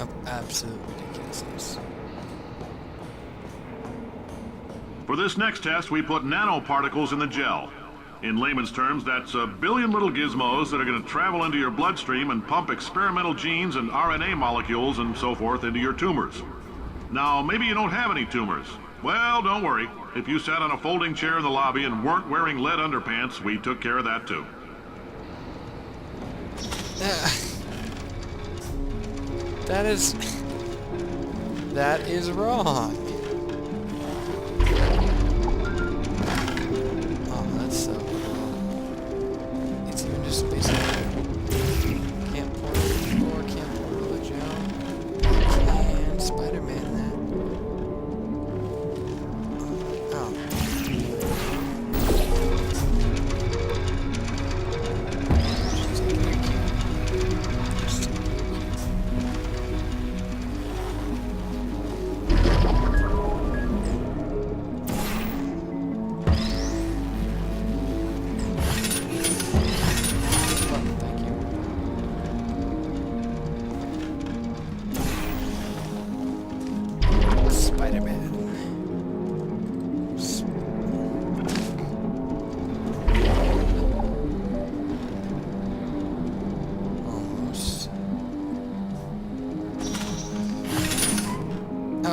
of absolute ridiculousness. For this next test, we put nanoparticles in the gel. In layman's terms, that's a billion little gizmos that are going to travel into your bloodstream and pump experimental genes and RNA molecules and so forth into your tumors. Now, maybe you don't have any tumors. Well, don't worry. If you sat on a folding chair in the lobby and weren't wearing lead underpants, we took care of that too. That is wrong. Oh, that's so cool. It's even just basically can't pour or can't pour the gel. And Spider-Man that. Oh.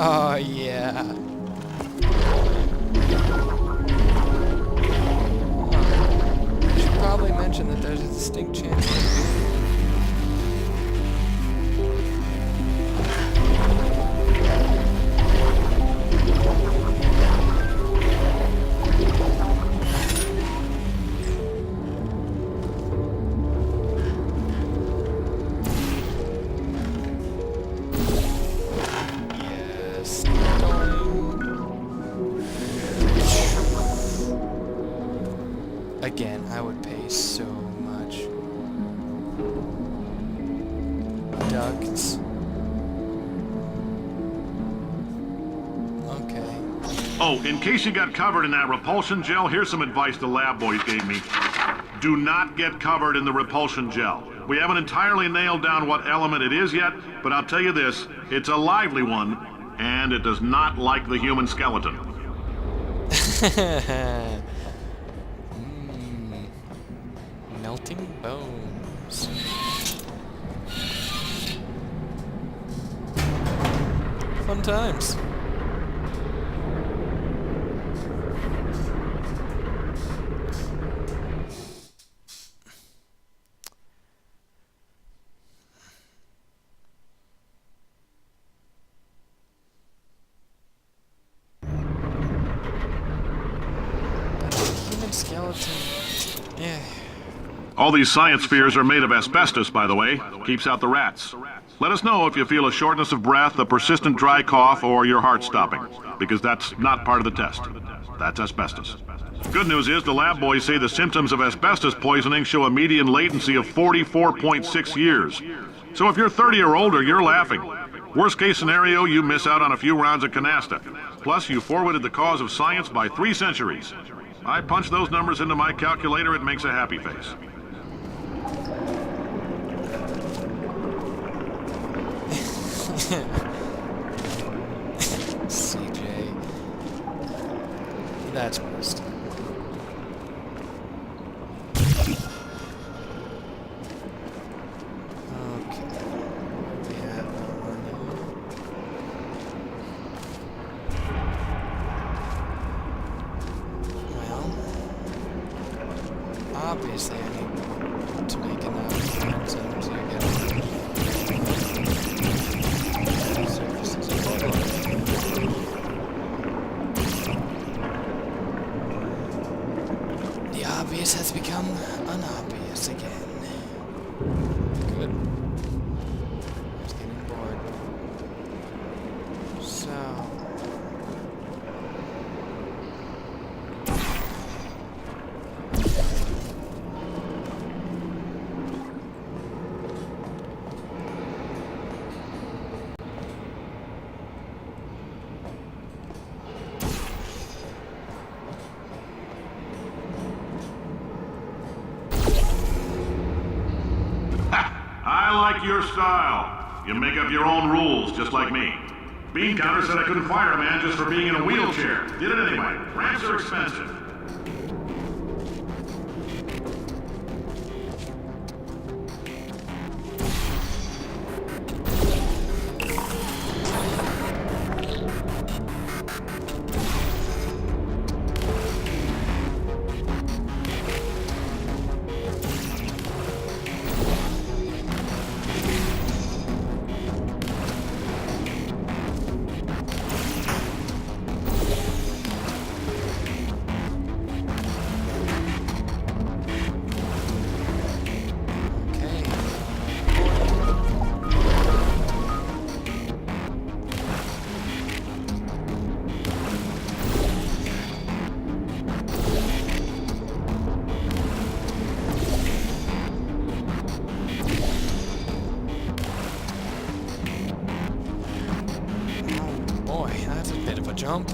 Oh, yeah. I should probably mention that there's a distinct chance that again, I would pay so much. Ducts. Okay. Oh, in case you got covered in that repulsion gel, here's some advice the lab boys gave me. Do not get covered in the repulsion gel. We haven't entirely nailed down what element it is yet, but I'll tell you this, it's a lively one, and it does not like the human skeleton. Melting bones. Fun times. Human skeleton. Yeah. All these science spheres are made of asbestos, by the way. Keeps out the rats. Let us know if you feel a shortness of breath, a persistent dry cough, or your heart stopping, because that's not part of the test. That's asbestos. Good news is the lab boys say the symptoms of asbestos poisoning show a median latency of 44.6 years. So if you're 30 or older, you're laughing. Worst case scenario, you miss out on a few rounds of canasta. Plus, you forwarded the cause of science by 3 centuries. I punch those numbers into my calculator, it makes a happy face. CJ. That's worst. Okay. We have one here. Well, obviously I need to make enough enzymes to get the obvious has become unobvious again. Good. I was getting bored. So... I like your style. You make up your own rules, just like me. Bean Counter said I couldn't fire a man just for being in a wheelchair. Did it anyway. Ramps are expensive. Boy, that's a bit of a jump.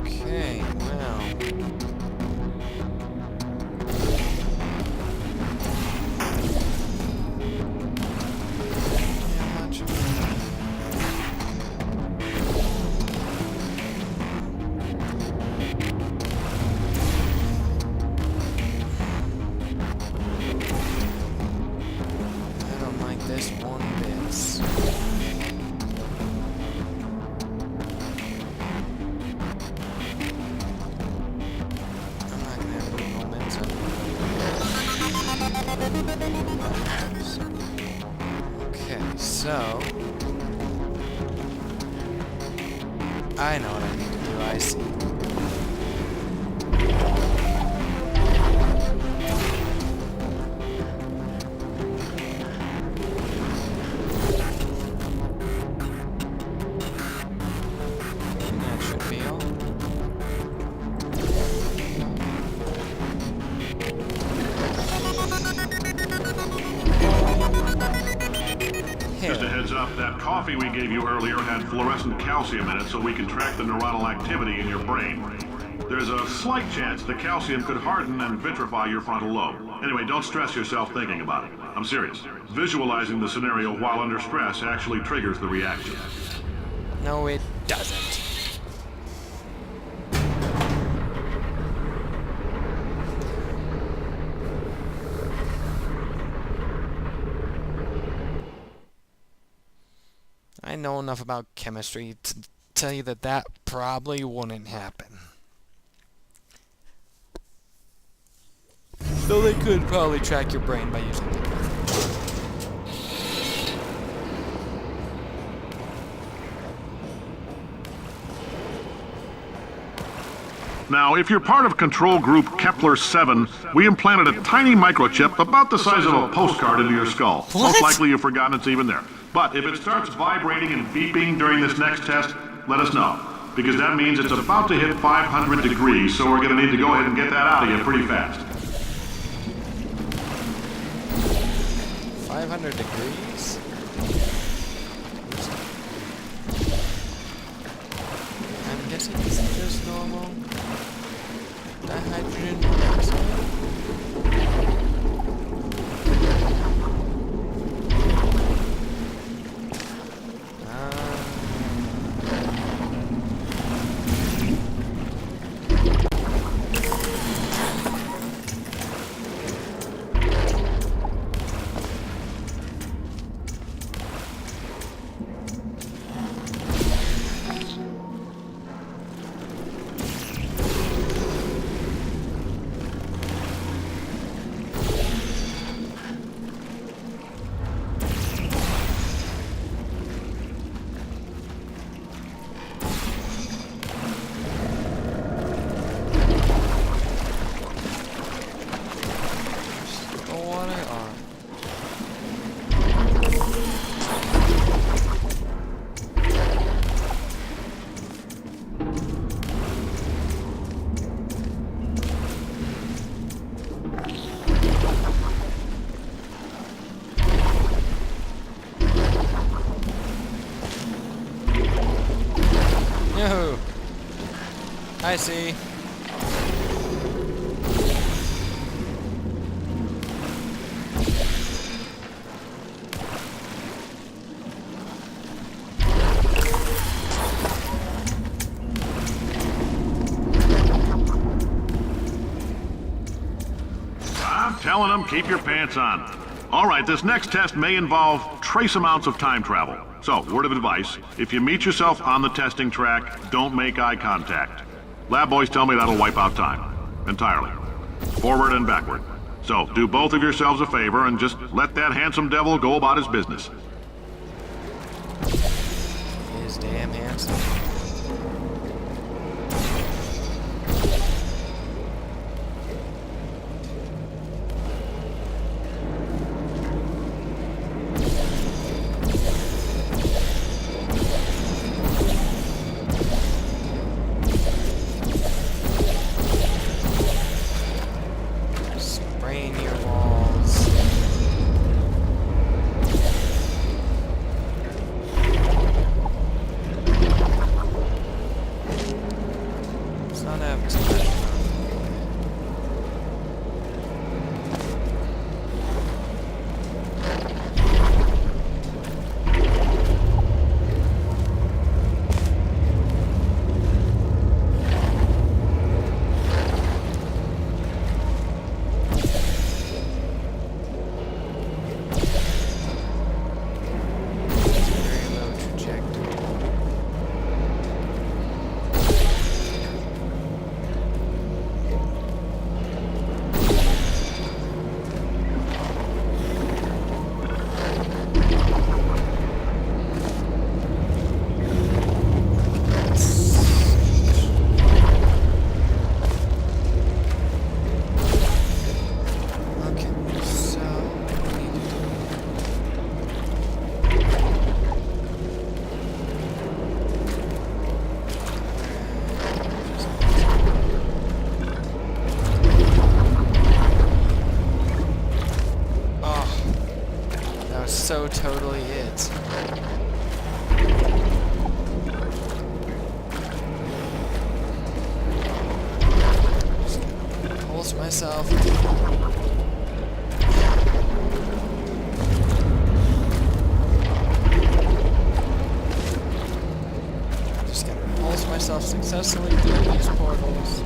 Okay, well. Yeah, much of that. I don't like this one bit. I'm not gonna have any momentum. Okay, so I know what I need to do, I see. And that should be all. Just a heads up, that coffee we gave you earlier had fluorescent calcium in it so we can track the neuronal activity in your brain. There's a slight chance the calcium could harden and vitrify your frontal lobe. Anyway, don't stress yourself thinking about it. I'm serious. Visualizing the scenario while under stress actually triggers the reaction. No, it doesn't. I know enough about chemistry to tell you that that probably wouldn't happen. Though they could probably track your brain by using it. Now, if you're part of control group Kepler-7, we implanted a tiny microchip about the size of a postcard into your skull. What? Most likely you've forgotten it's even there. But if it starts vibrating and beeping during this next test, let us know. Because that means it's about to hit 500 degrees, so we're going to need to go ahead and get that out of you pretty fast. 500 degrees? I'm guessing this is just normal dihydrogen monoxide. No. I see. I'm telling them, keep your pants on. All right, this next test may involve trace amounts of time travel. So, word of advice, if you meet yourself on the testing track, don't make eye contact. Lab boys tell me that'll wipe out time. Entirely. Forward and backward. So, do both of yourselves a favor and just let that handsome devil go about his business. He is damn handsome. Spraying your walls. It's not having too much fun. Very low trajectory. Okay, so what do you do? Oh, that was so totally it. Just pulse myself. Just gotta pulse myself successfully through these portals.